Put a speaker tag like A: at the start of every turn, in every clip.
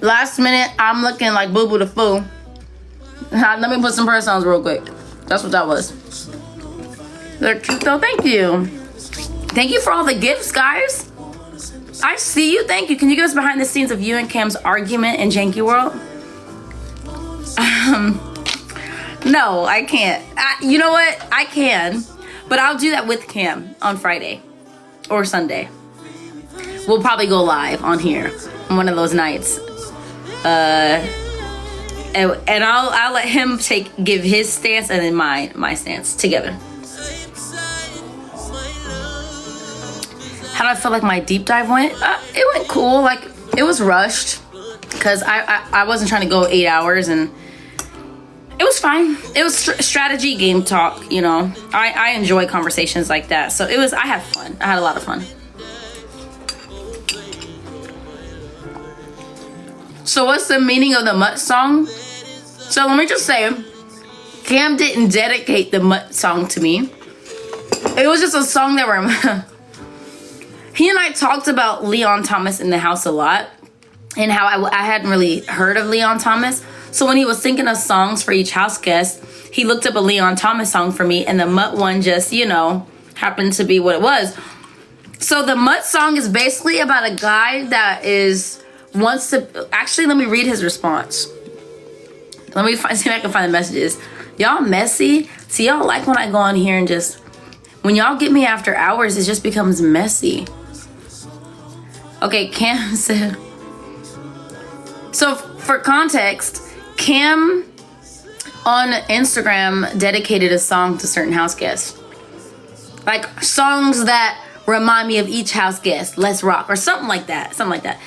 A: Last minute, I'm looking like Boo Boo the Fool. Let me put some press ons real quick. That's what that was. They're cute though. Thank you. Thank you for all the gifts, guys. I see you. Thank you. Can you give us behind the scenes of you and Cam's argument in Janky World? No, I can't. You know what? I can. But I'll do that with Cam on Friday or Sunday. We'll probably go live on here on one of those nights. And I'll let him give his stance and then my stance together. How do I feel like my deep dive went? It went cool. Like, it was rushed because I wasn't trying to go 8 hours, and it was fine. It was strategy game talk, you know. I enjoy conversations like that. So I had fun. I had a lot of fun. So what's the meaning of the Mutt song? So let me just say, Cam didn't dedicate the Mutt song to me. It was just a song that he and I talked about Leon Thomas in the house a lot, and how I hadn't really heard of Leon Thomas. So when he was thinking of songs for each house guest, he looked up a Leon Thomas song for me, and the Mutt one just, you know, happened to be what it was. So the Mutt song is basically about a guy that wants to... Actually, let me read his response. Let me see if I can find the messages. Y'all messy? See, y'all like when I go on here and just... When y'all get me after hours, it just becomes messy. Okay, Cam said... So, for context, Cam on Instagram dedicated a song to certain house guests. Like, songs that remind me of each house guest. Let's rock. Or something like that. Something like that.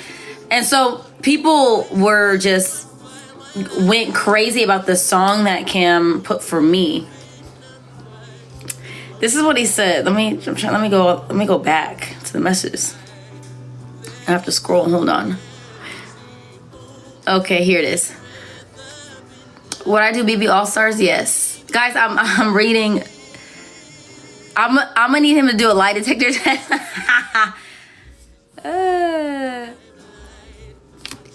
A: And so, people went crazy about the song that Cam put for me. This is what he said. Let me go back to the messages. I have to scroll. Hold on. Okay, here it is. Would I do BB All Stars? Yes, guys. I'm reading. I'm gonna need him to do a lie detector test.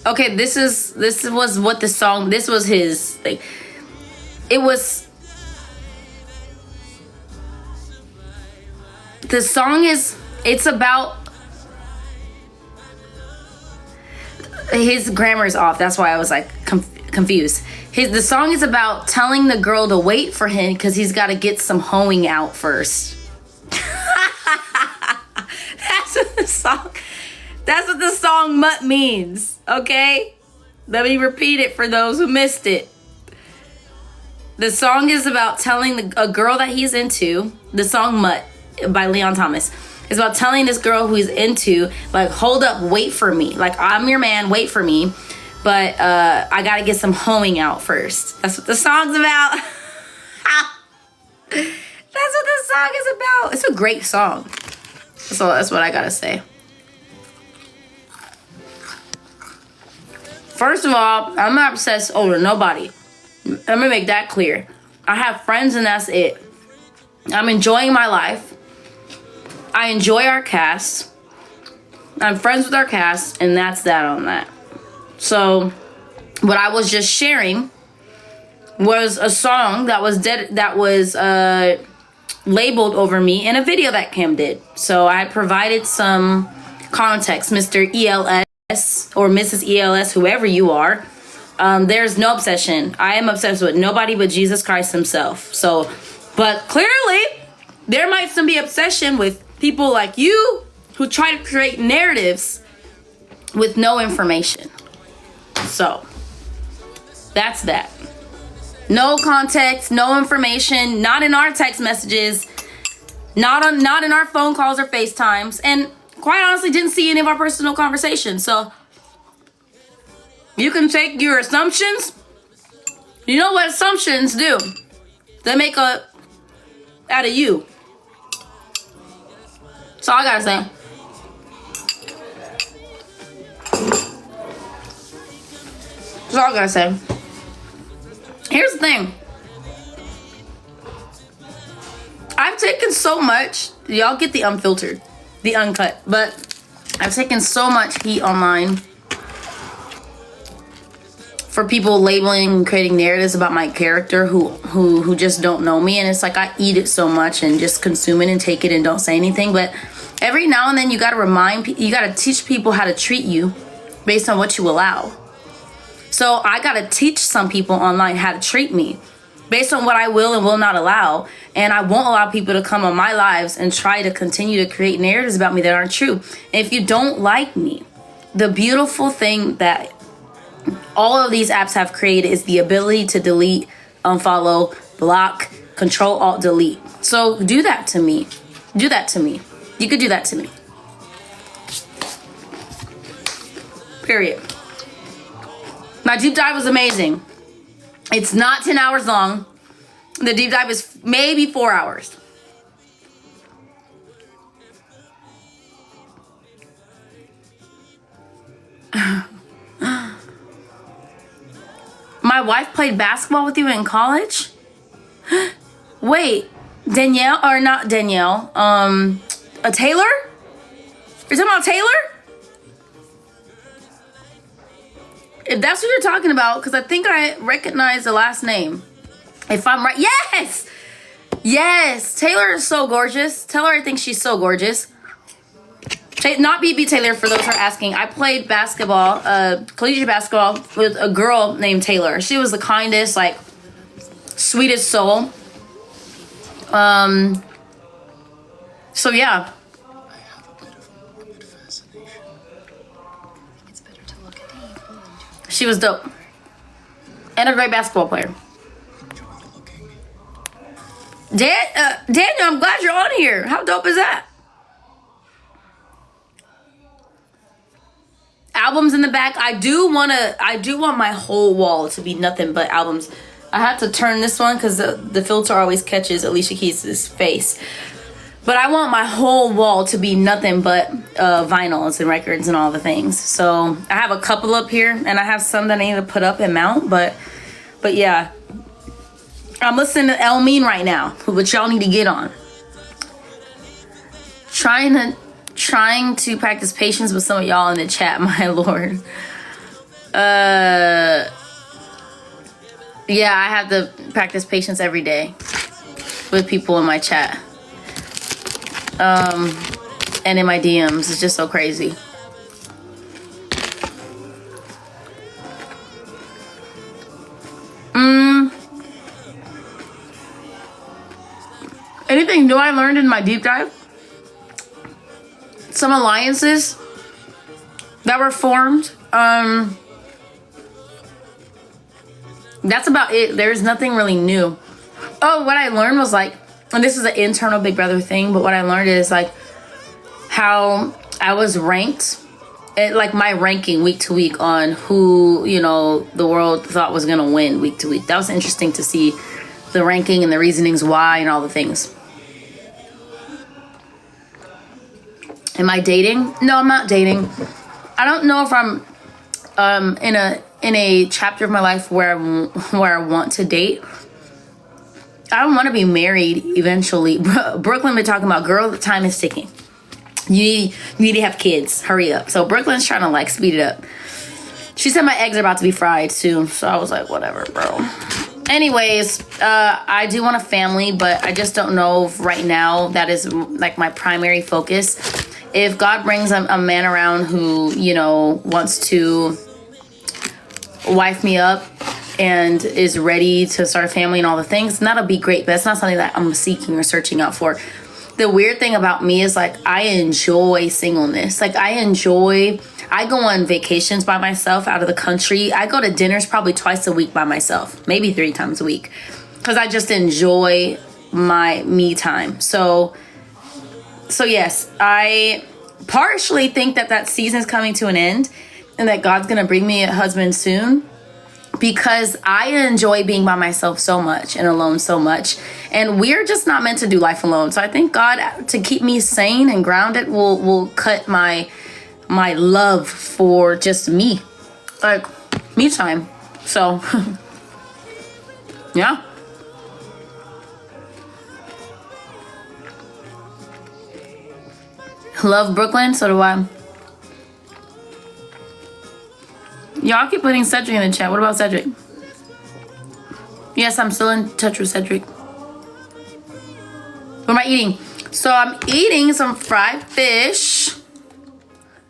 A: Okay, this was what the song. This was his thing. It was. The song is. It's about. His grammar is off. That's why I was like confused. The song is about telling the girl to wait for him because he's got to get some hoeing out first. That's what the song Mutt means. Okay? Let me repeat it for those who missed it. The song is about telling a girl that he's into. The song Mutt by Leon Thomas. It's about telling this girl who he's into, like, hold up, wait for me. Like, I'm your man, wait for me. But I gotta get some hoeing out first. That's what the song's about. That's what the song is about. It's a great song. So that's what I gotta say. First of all, I'm not obsessed over nobody. Let me make that clear. I have friends and that's it. I'm enjoying my life. I enjoy our cast. I'm friends with our cast, and that's that on that. So, what I was just sharing was a song that was labeled over me in a video that Cam did. So I provided some context, Mr. ELS or Mrs. ELS, whoever you are. There's no obsession. I am obsessed with nobody but Jesus Christ himself. So, but clearly, there might still be obsession with people like you who try to create narratives with no information. So, that's that. No context, no information, not in our text messages, not in our phone calls or FaceTimes, and quite honestly didn't see any of our personal conversations. So, you can take your assumptions. You know what assumptions do? They make out of you. That's all I gotta say. That's all I gotta say. Here's the thing. I've taken so much. Y'all get the unfiltered, the uncut. But I've taken so much heat online for people labeling and creating narratives about my character who just don't know me. And it's like I eat it so much and just consume it and take it and don't say anything. But every now and then you got to teach people how to treat you based on what you allow. So I got to teach some people online how to treat me based on what I will and will not allow. And I won't allow people to come on my lives and try to continue to create narratives about me that aren't true. And if you don't like me, the beautiful thing that all of these apps have created is the ability to delete, unfollow, block, control, alt, delete. So do that to me. Do that to me. You could do that to me. Period. My deep dive was amazing. It's not 10 hours long. The deep dive is maybe 4 hours. My wife played basketball with you in college? Wait, Danielle, or not Danielle, a Taylor? You're talking about Taylor? If that's what you're talking about, because I think I recognize the last name. If I'm right, yes! Yes, Taylor is so gorgeous. Tell her I think she's so gorgeous. Not BB Taylor, for those who are asking. I played basketball, collegiate basketball, with a girl named Taylor. She was the kindest, like, sweetest soul. So yeah. She was dope. And a great basketball player. Daniel, I'm glad you're on here. How dope is that? Albums in the back. I do want my whole wall to be nothing but albums. I had to turn this one because the filter always catches Alicia Keys' face. But I want my whole wall to be nothing but vinyls and records and all the things. So I have a couple up here, and I have some that I need to put up and mount. But yeah, I'm listening to El Mean right now, which y'all need to get on. Trying to practice patience with some of y'all in the chat, my lord. Yeah, I have to practice patience every day with people in my chat. And in my DMs. It's just so crazy. Anything new I learned in my deep dive? Some alliances that were formed. That's about it. There's nothing really new. Oh, what I learned was like, and this is an internal Big Brother thing, but what I learned is like how I was ranked, like my ranking week to week on who, you know, the world thought was going to win week to week. That was interesting to see the ranking and the reasonings why and all the things. Am I dating? No, I'm not dating. I don't know if I'm in a chapter of my life where I want to date. I don't want to be married eventually. Brooklyn been talking about, girl, the time is ticking. You need to have kids. Hurry up. So Brooklyn's trying to like speed it up. She said my eggs are about to be fried soon. So I was like, whatever, bro. Anyways, I do want a family, but I just don't know if right now that is like my primary focus. If God brings a man around who, you know, wants to wife me up and is ready to start a family and all the things, and that'll be great, but that's not something that I'm seeking or searching out for. The weird thing about me is like I enjoy singleness. Like I go on vacations by myself out of the country. I go to dinners probably twice a week by myself, maybe 3 times a week, because I just enjoy my me time. So yes, I partially think that season is coming to an end and that God's gonna bring me a husband soon, because I enjoy being by myself so much and alone so much. And we're just not meant to do life alone. So I think God, to keep me sane and grounded, will cut my love for just me. Like, me time. So, yeah. Love Brooklyn, so do I. Y'all keep putting Cedric in the chat. What about Cedric? Yes, I'm still in touch with Cedric. What am I eating? So I'm eating some fried fish.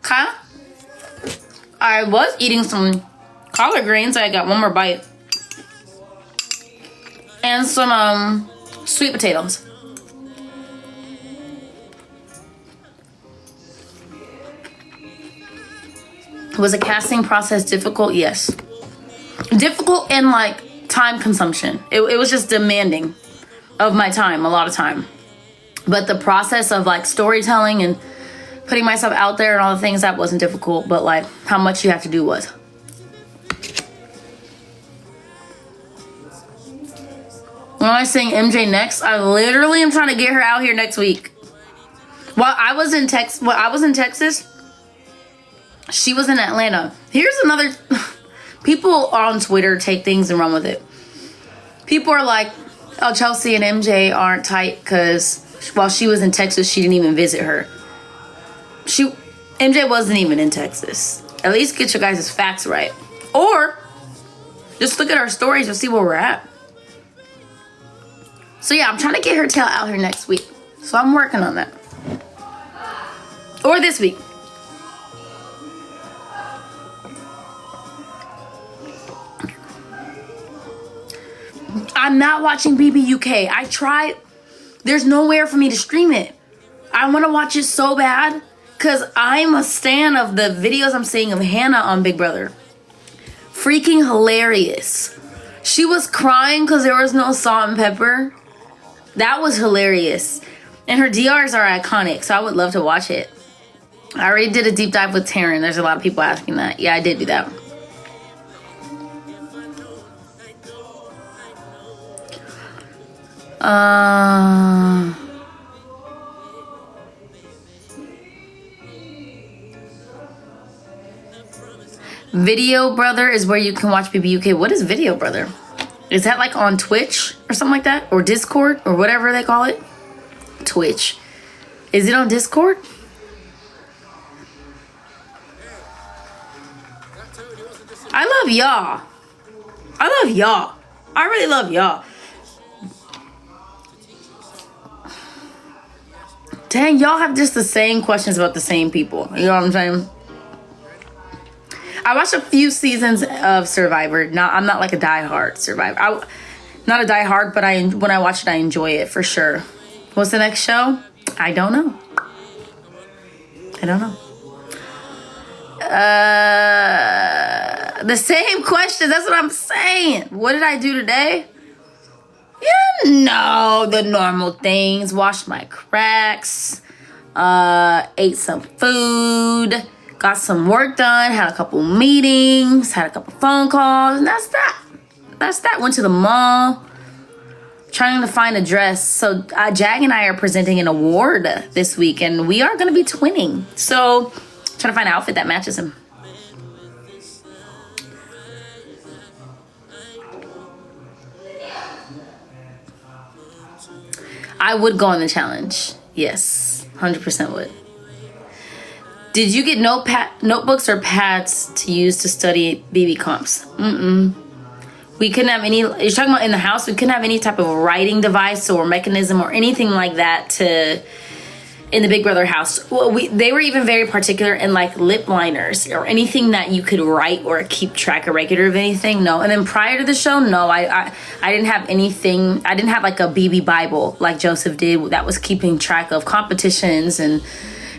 A: Okay. I was eating some collard greens. I got one more bite. And some sweet potatoes. Was the casting process difficult? Yes. Difficult and like time consumption. It was just demanding of my time, a lot of time. But the process of like storytelling and putting myself out there and all the things, that wasn't difficult, but like how much you have to do was. When I sing MJ next, I literally am trying to get her out here next week. While I was in Texas, she was in Atlanta. Here's another... People on Twitter take things and run with it. People are like, oh, Chelsie and MJ aren't tight because while she was in Texas, she didn't even visit her. MJ wasn't even in Texas. At least get your guys' facts right. Or just look at our stories and see where we're at. So yeah, I'm trying to get her tail out here next week. So I'm working on that. Or this week. I'm not watching BBUK. I tried. There's nowhere for me to stream it. I want to watch it so bad because I'm a stan of the videos I'm seeing of Hannah on Big Brother. Freaking hilarious. She was crying because there was no salt and pepper. That was hilarious. And her DRs are iconic, so I would love to watch it. I already did a deep dive with Taryn. There's a lot of people asking that. Yeah, I did do that. Video Brother is where you can watch BBUK. What is Video Brother? Is that like on Twitch or something like that? Or Discord or whatever they call it? Twitch. Is it on Discord? I love y'all. I love y'all. I really love y'all. Dang, y'all have just the same questions about the same people. You know what I'm saying? I watched a few seasons of Survivor. I'm not like a diehard Survivor. Not a diehard, but when I watch it, I enjoy it for sure. What's the next show? I don't know. The same question. That's what I'm saying. What did I do today? You know, the normal things. Washed my cracks. Ate some food. Got some work done. Had a couple meetings. Had a couple phone calls. And that's that. Went to the mall. Trying to find a dress. So Jag and I are presenting an award this week. And we are going to be twinning. So trying to find an outfit that matches him. I would go on the challenge. Yes, 100% would. Did you get notebooks or pads to use to study BB comps? We couldn't have any. You're talking about in the house. We couldn't have any type of writing device or mechanism or anything like that in the Big Brother house. Well, they were even very particular in like lip liners or anything that you could write or keep track of regular of anything. No. And then prior to the show, no, I didn't have anything. I didn't have like a BB Bible like Joseph did that was keeping track of competitions and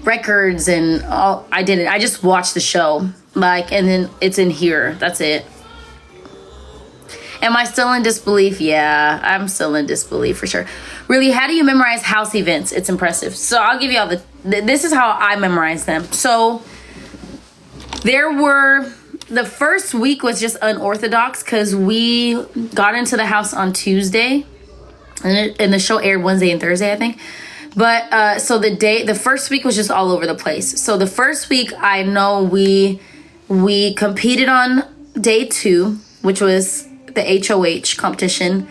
A: records and all. I didn't. I just watched the show and then it's in here. That's it. Am I still in disbelief? Yeah, I'm still in disbelief for sure. Really, how do you memorize house events? It's impressive. So I'll give you all this is how I memorize them. So the first week was just unorthodox because we got into the house on Tuesday and the show aired Wednesday and Thursday, I think. But so the first week was just all over the place. So the first week I know we competed on day 2, which was the HOH competition.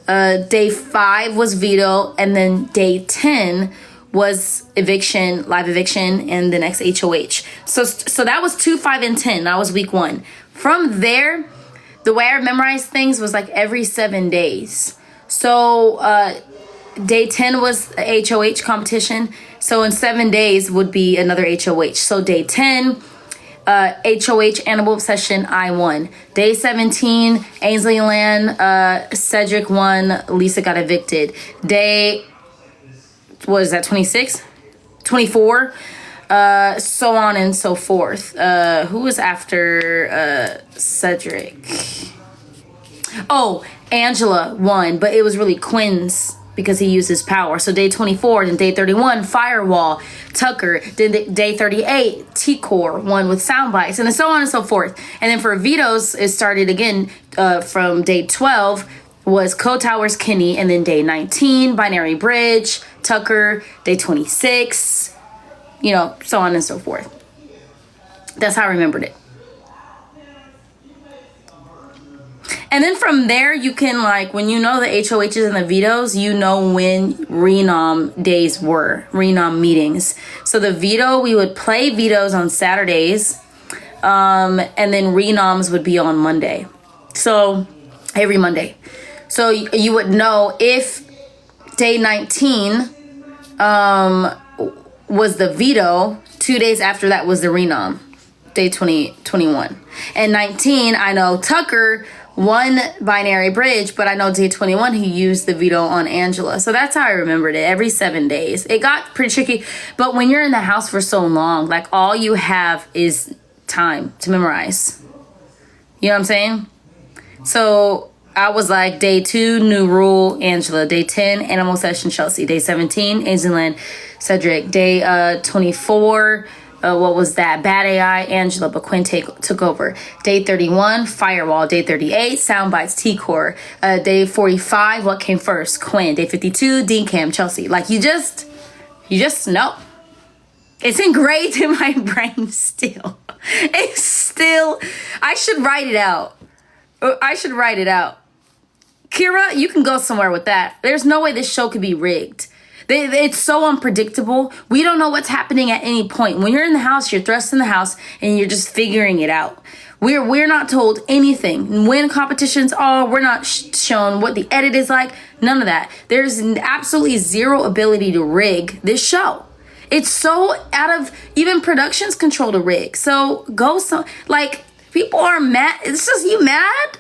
A: Day 5 was veto, and then day 10 was eviction, live eviction, and the next HOH. So that was 2, 5, and 10. That was week 1. From there, the way I memorized things was like every 7 days. So day 10 was a HOH competition. So in 7 days would be another HOH. So day 10, HOH Animal Obsession, I won. Day 17, Ainsley Land, Cedric won, Lisa got evicted. Day, what is that, 26? 24? So on and so forth. Who was after Cedric? Oh, Angela won, but it was really Quinn's because he used his power. So day 24, then day 31, Firewall, Tucker. Then day 38, Decor won with sound bites, and so on and so forth. And then for vetoes, it started again from day 12 was Code Towers, Kenny, and then day 19, Binary Bridge, Tucker, day 26, you know, so on and so forth. That's how I remembered it. And then from there, you can, like, when you know the HOHs and the vetoes, you know when renom days were, renom meetings. So the veto, we would play vetoes on Saturdays, and then renoms would be on Monday. So every Monday. So you would know if day 19 was the veto, 2 days after that was the renom, day 21. And 19, I know Tucker won Binary Bridge, but I know day 21 he used the veto on Angela. So that's how I remembered it, every 7 days. It got pretty tricky, but when you're in the house for so long, like, all you have is time to memorize. You know what I'm saying? So I was like, day 2, New Rule, Angela. Day 10, Animal Session, Chelsie. Day 17, Ainsley, Cedric. Day 24, what was that? Bad AI, Angela, but Quinn took over. Day 31, Firewall. Day 38, Soundbites, Decor. Day 45, what came first? Quinn. Day 52, Dean Cam, Chelsie. Like, you just know. It's engraved in my brain still. It's still, I should write it out. Kira, you can go somewhere with that. There's no way this show could be rigged. It's so unpredictable. We don't know what's happening at any point. When you're in the house, you're thrust in the house and you're just figuring it out. We're not told anything. When competitions are, we're not shown what the edit is like. None of that. There's absolutely zero ability to rig this show. It's so out of even production's control to rig. So like, people are mad. It's just, you mad?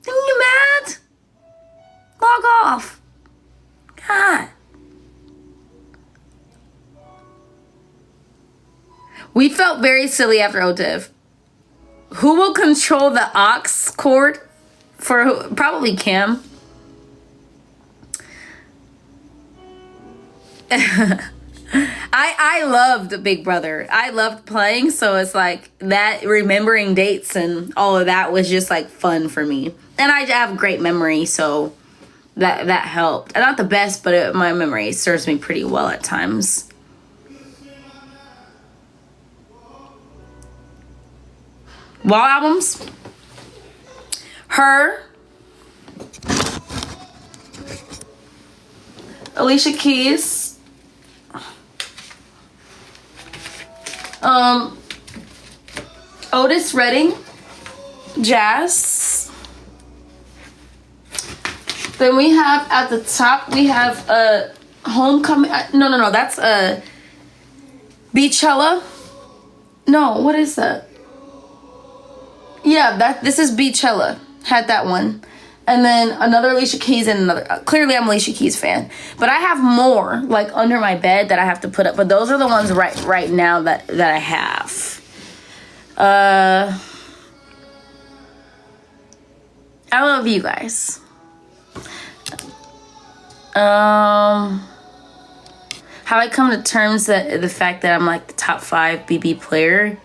A: You mad? Log off. God. We felt very silly after OTIF. Who will control the aux cord for who? Probably Cam. I loved Big Brother. I loved playing, so it's like that, remembering dates and all of that was just like fun for me. And I have great memory, so that helped. Not the best, but my memory serves me pretty well at times. Wall albums. Her. Alicia Keys. Otis Redding. Jazz. Then we have at the top, we have Homecoming. No, that's Beachella. No, what is that? Yeah, this is Beachella. Had that one. And then another Alicia Keys and another. Clearly, I'm an Alicia Keys fan. But I have more, like, under my bed that I have to put up. But those are the ones right now that I have. I love you guys. How I come to terms that the fact that I'm, like, the top 5 BB player.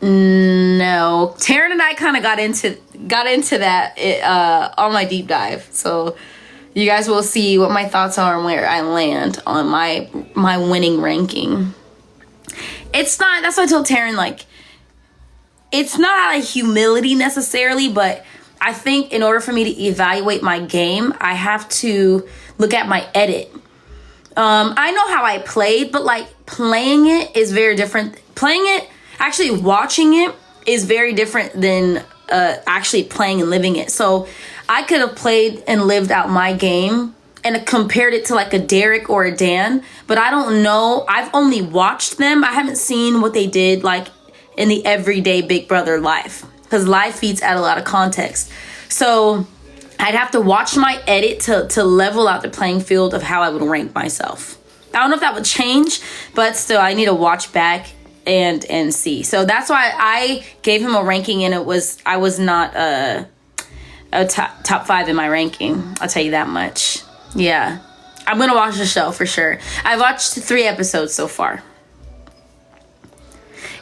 A: No, Taryn and I kind of got into that on my deep dive, so you guys will see what my thoughts are and where I land on my winning ranking. It's not, that's why I told Taryn, like, it's not out of humility necessarily, but I think in order for me to evaluate my game, I have to look at my edit. I know how I played, but like playing it is very different. Actually watching it is very different than actually playing and living it. So I could have played and lived out my game and compared it to like a Derek or a Dan, but I don't know. I've only watched them. I haven't seen what they did like in the everyday Big Brother life, because live feeds add a lot of context. So I'd have to watch my edit to level out the playing field of how I would rank myself. I don't know if that would change, but still I need to watch back and see. So that's why I gave him a ranking, and I was not a top 5 in my ranking. I'll tell you that much. Yeah, I'm gonna watch the show for sure. I've watched 3 episodes so far.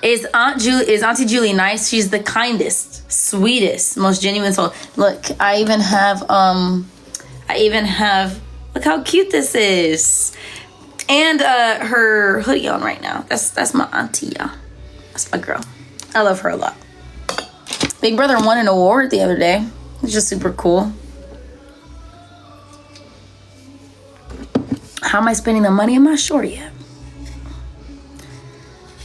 A: Is Auntie Julie nice? She's the kindest, sweetest, most genuine soul. Look, I even have look how cute this is. And her hoodie on right now. That's my auntie, y'all. That's my girl. I love her a lot. Big Brother won an award the other day, which is super cool. How am I spending the money? I'm not sure yet.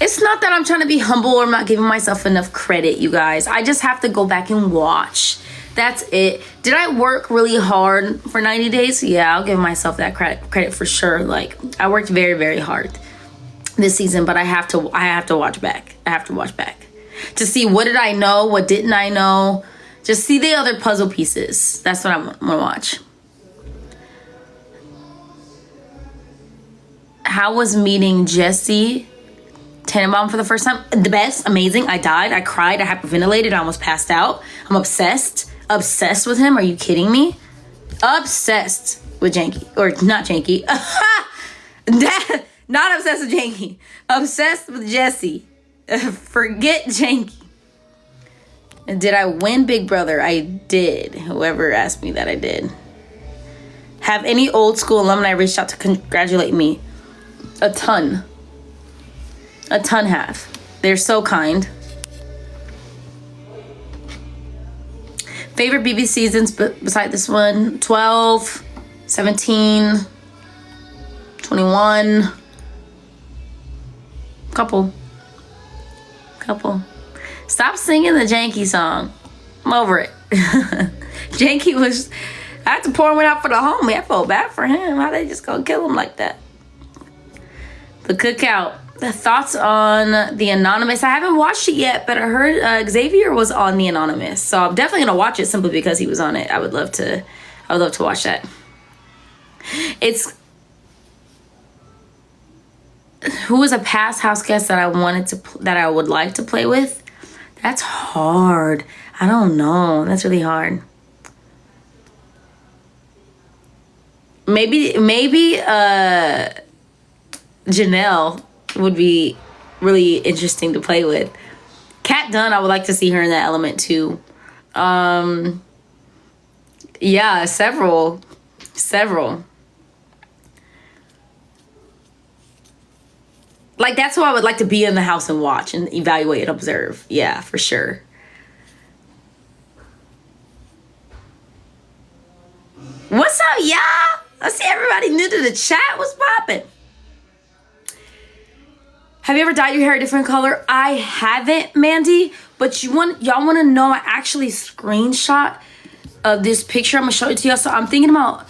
A: It's not that I'm trying to be humble or I'm not giving myself enough credit, you guys. I just have to go back and watch. That's it. Did I work really hard for 90 days? Yeah, I'll give myself that credit for sure. Like, I worked very, very hard this season, but I have to watch back. I have to watch back to see what did I know, what didn't I know. Just see the other puzzle pieces. That's what I'm gonna watch. How was meeting Chelsie Tannenbaum for the first time? The best, amazing. I died, I cried, I hyperventilated, I almost passed out. I'm obsessed with him. Are you kidding me? Obsessed with Janky, or not Janky. Not obsessed with Janky. Obsessed with Chelsie. Forget Janky. Did I win Big Brother? I did. Whoever asked me that, I did. Have any old school alumni reached out to congratulate me? A ton have. They're so kind. Favorite BB seasons beside this one? 12, 17, 21. Couple. Stop singing the Janky song. I'm over it. Janky was... I had to pour one out for the homie. I felt bad for him. How they just gonna kill him like that? The Cookout. The thoughts on The Anonymous. I haven't watched it yet, but I heard Xavier was on The Anonymous. So I'm definitely gonna watch it simply because he was on it. I would love to watch that. Who was a past house guest that I would like to play with? That's hard. I don't know. That's really hard. Maybe Janelle would be really interesting to play with. Kat Dunn, I would like to see her in that element too. Yeah, several. Like, that's who I would like to be in the house and watch and evaluate and observe. Yeah, for sure. What's up, y'all? I see everybody new to the chat. What's poppin'? Have you ever dyed your hair a different color? I haven't, Mandy. But y'all want to know? I actually screenshot of this picture. I'm gonna show it to y'all. So I'm thinking about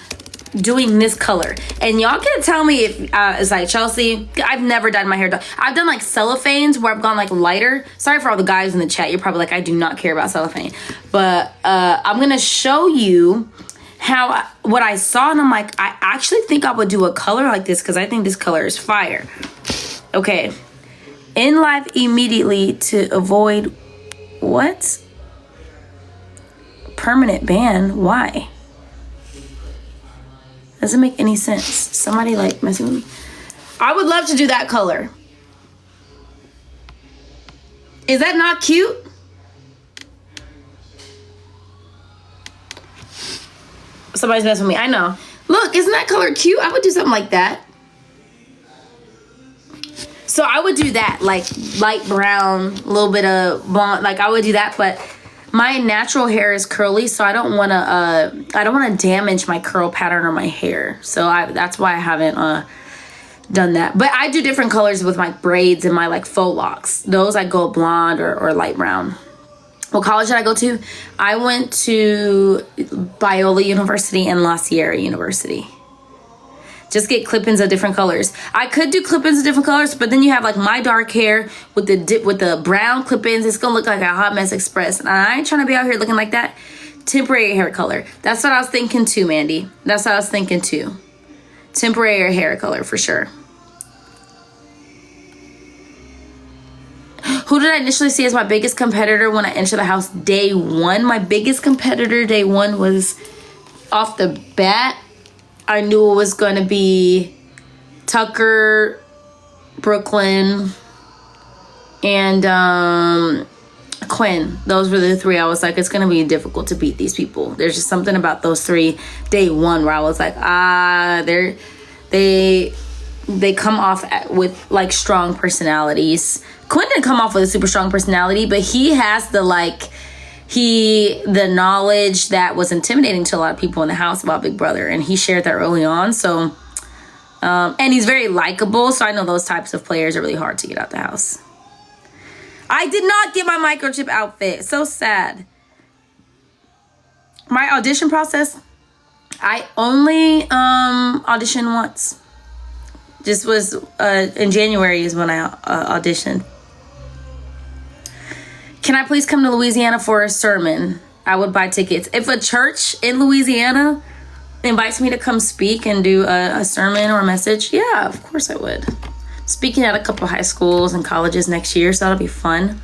A: doing this color, and y'all can tell me if it's like Chelsie. I've never dyed my hair. I've done like cellophanes where I've gone like lighter. Sorry for all the guys in the chat. You're probably like, I do not care about cellophane, but I'm gonna show you what I saw, and I'm like, I actually think I would do a color like this because I think this color is fire. Okay, in live immediately to avoid what? Permanent ban? Why? Doesn't make any sense. Somebody like messing with me. I would love to do that color. Is that not cute? Somebody's messing with me. I know. Look, isn't that color cute? I would do something like that. So I would do that, like light brown, a little bit of blonde. Like I would do that, but My natural hair is curly, so I don't want to damage my curl pattern or my hair. So that's why I haven't done that. But I do different colors with my braids and my like faux locks. Those I go blonde or light brown. What college did I go to? I went to Biola University and La Sierra University. Just get clip-ins of different colors. I could do clip-ins of different colors, but then you have like my dark hair with the brown clip-ins. It's gonna look like a hot mess express. And I ain't trying to be out here looking like that. Temporary hair color. That's what I was thinking too, Mandy. That's what I was thinking too. Temporary hair color for sure. Who did I initially see as my biggest competitor when I entered the house day one? My biggest competitor day one was off the bat. I knew it was going to be Tucker, Brooklyn, and Quinn. Those were the three. I was like, it's going to be difficult to beat these people. There's just something about those three day one where I was like, they come off with like strong personalities. Quinn didn't come off with a super strong personality, but he has the knowledge that was intimidating to a lot of people in the house about Big Brother, and he shared that early on. So and he's very likable, so I know those types of players are really hard to get out the house. I did not get my microchip outfit. So sad. My audition process, I only auditioned once. This was in January is when I auditioned. Can I please come to Louisiana for a sermon? I would buy tickets. If a church in Louisiana invites me to come speak and do a sermon or a message, yeah, of course I would. Speaking at a couple high schools and colleges next year, so that'll be fun.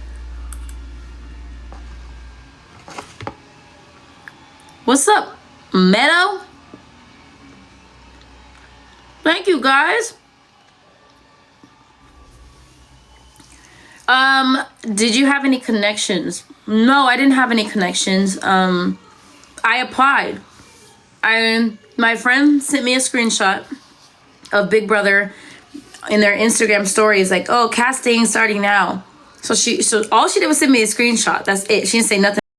A: What's up, Meadow? Thank you, guys. Did you have any connections? No, I didn't have any connections. I applied. My friend sent me a screenshot of Big Brother in their Instagram stories, like, oh, casting starting now. So all she did was send me a screenshot. That's it. She didn't say nothing